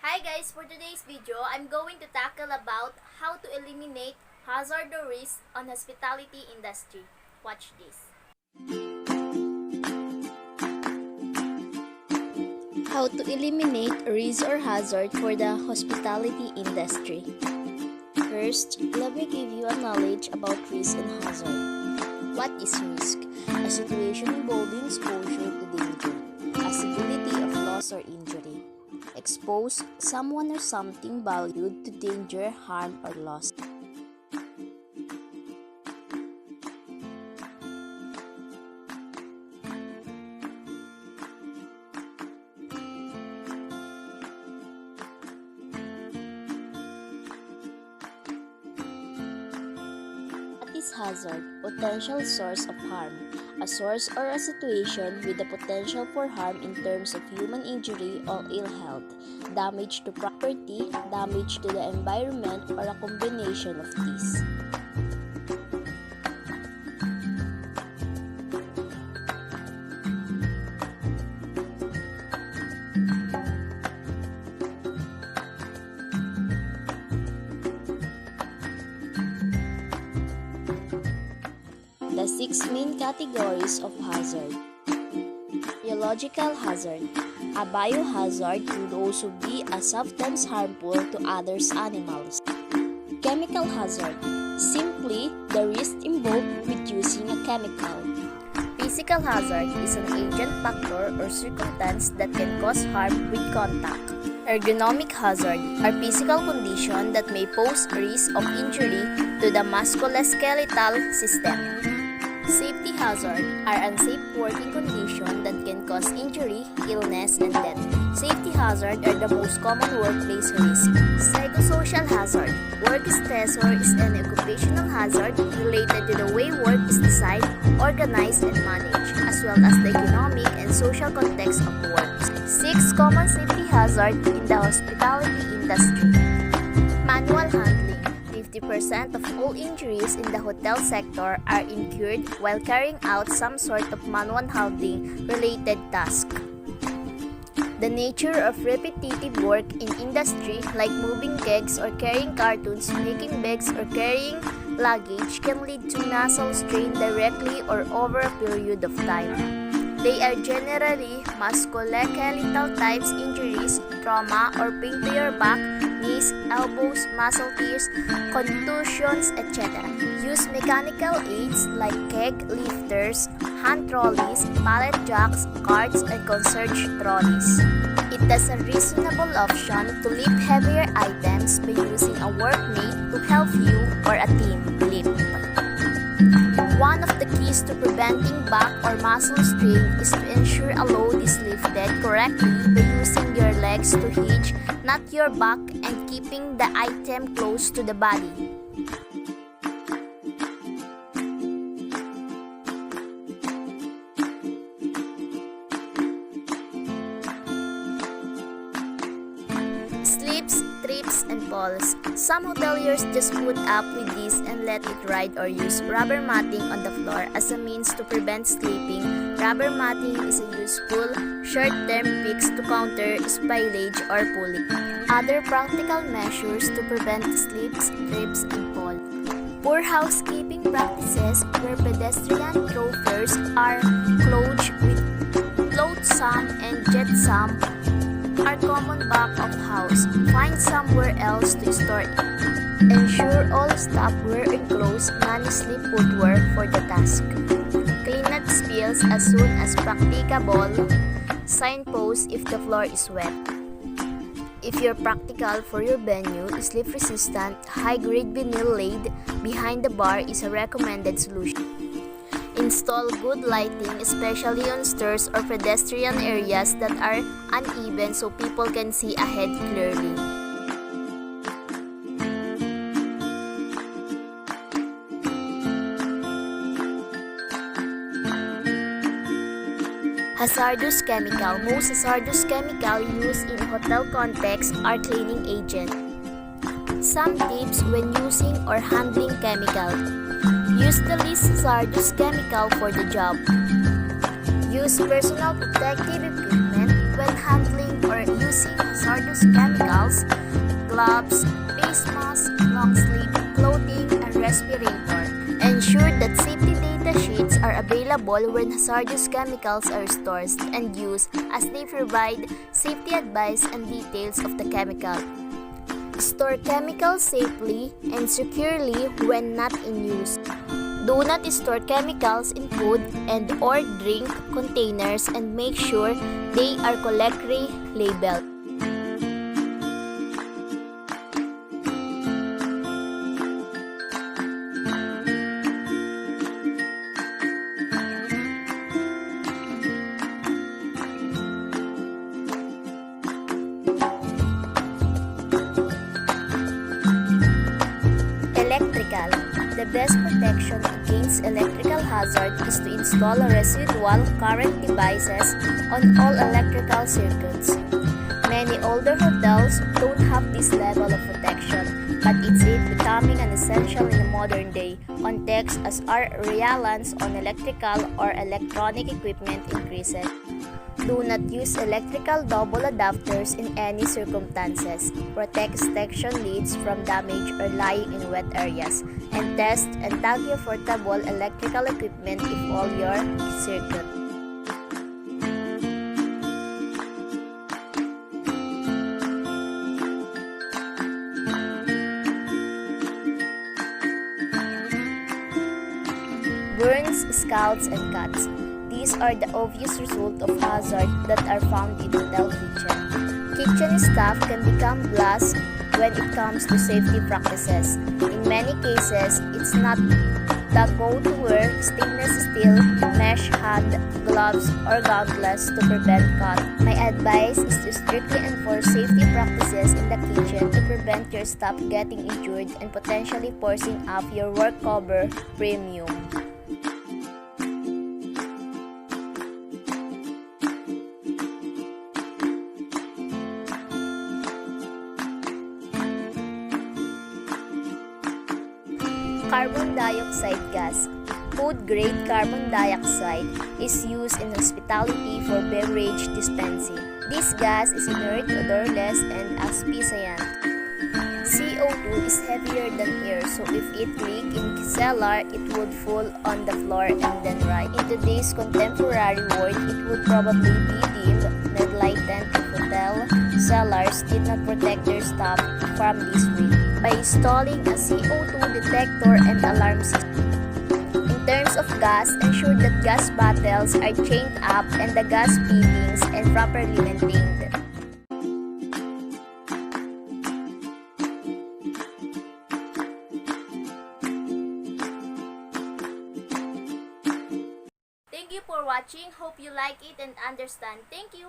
Hi guys, for today's video, I'm going to tackle about how to eliminate hazard or risk on hospitality industry. Watch this. How to eliminate risk or hazard for the hospitality industry. First, let me give you a knowledge about risk and hazard. What is risk? A situation involving exposure to danger, a possibility of loss or injury. Expose someone or something valued to danger, harm, or loss. What is hazard? Potential source of harm. A source or a situation with the potential for harm in terms of human injury or ill health, damage to property, damage to the environment, or a combination of these. The 6 main categories of hazard. Biological hazard. A biohazard could also be a substance harmful to others animals. Chemical hazard. Simply the risk involved with using a chemical. Physical hazard is an agent, factor, or circumstance that can cause harm with contact. Ergonomic hazard are physical conditions that may pose risk of injury to the musculoskeletal system. Safety hazard are unsafe working conditions that can cause injury, illness, and death. Safety hazard are the most common workplace risk. Psychosocial hazard. Work stressor is an occupational hazard related to the way work is designed, organized, and managed, as well as the economic and social context of work. 6 common safety hazards in the hospitality industry. Manual handling. 50% of all injuries in the hotel sector are incurred while carrying out some sort of manual handling related task. The nature of repetitive work in industry like moving kegs or carrying cartons, making bags, or carrying luggage can lead to muscle strain directly or over a period of time. They are generally musculoskeletal types injuries, trauma, or pain to your back, knees, elbows, muscle tears, contusions, etc. Use mechanical aids like keg lifters, hand trolleys, pallet jacks, carts, and concierge trolleys. It is a reasonable option to lift heavier items by using a workmate to help you or a team lift. One of the keys to preventing back or muscle strain is to ensure a load is lifted correctly by using your legs to hinge, not your back, and keeping the item close to the body. Slips, trips, and falls. Some hoteliers just put up with this and let it ride or use rubber matting on the floor as a means to prevent slipping. Rubber matting is a useful, short-term fix to counter spillage or pulling. Other practical measures to prevent slips, trips, and falls. Poor housekeeping practices where pedestrian chauffeurs are clothed with flotsam and jetsam are common back of house. Find somewhere else to store it. Ensure all staff wear enclosed non-slip footwear for the task. Clean not spills as soon as practicable. Signpost if the floor is wet. If you're practical for your venue, slip-resistant, high-grade vinyl laid behind the bar is a recommended solution. Install good lighting, especially on stairs or pedestrian areas that are uneven so people can see ahead clearly. Hazardous chemical. Most hazardous chemical used in hotel context are cleaning agent. Some tips when using or handling chemical. Use the least hazardous chemical for the job. Use personal protective equipment when handling or using hazardous hazardous chemicals, gloves, face mask, long sleeve clothing, and respirator. Ensure that safety data sheets are available when hazardous chemicals are stored and used, as they provide safety advice and details of the chemical. Store chemicals safely and securely when not in use. Do not store chemicals in food and or drink containers and make sure they are correctly labeled. Electrical. The best protection against electrical hazard is to install residual current devices on all electrical circuits. Many older hotels don't have this level of protection, but it's becoming an essential in the modern day context as our reliance on electrical or electronic equipment increases. Do not use electrical double adapters in any circumstances. Protect extension leads from damage or lying in wet areas. And test and tag your portable electrical equipment if all your circuit. Burns, scalds, and cuts. These are the obvious result of hazard that are found in hotel kitchen. Kitchen staff can become blessed when it comes to safety practices. In many cases, it's not the go-to wear stainless steel, mesh hand, gloves, or gauntlets to prevent cut. My advice is to strictly enforce safety practices in the kitchen to prevent your staff getting injured and potentially forcing up your work cover premium. Carbon dioxide gas. Food-grade carbon dioxide is used in hospitality for beverage dispensing. This gas is inert, odorless, and asphyxiant. CO2 is heavier than air, so if it leaks in cellar, it would fall on the floor and then rise. In today's contemporary world, it would probably be deemed negligent if hotel cellars did not protect their staff from this risk by installing a CO2 detector and alarm system. In terms of gas, ensure that gas bottles are chained up and the gas fittings and properly maintained. Thank you for watching. Hope you like it and understand. Thank you.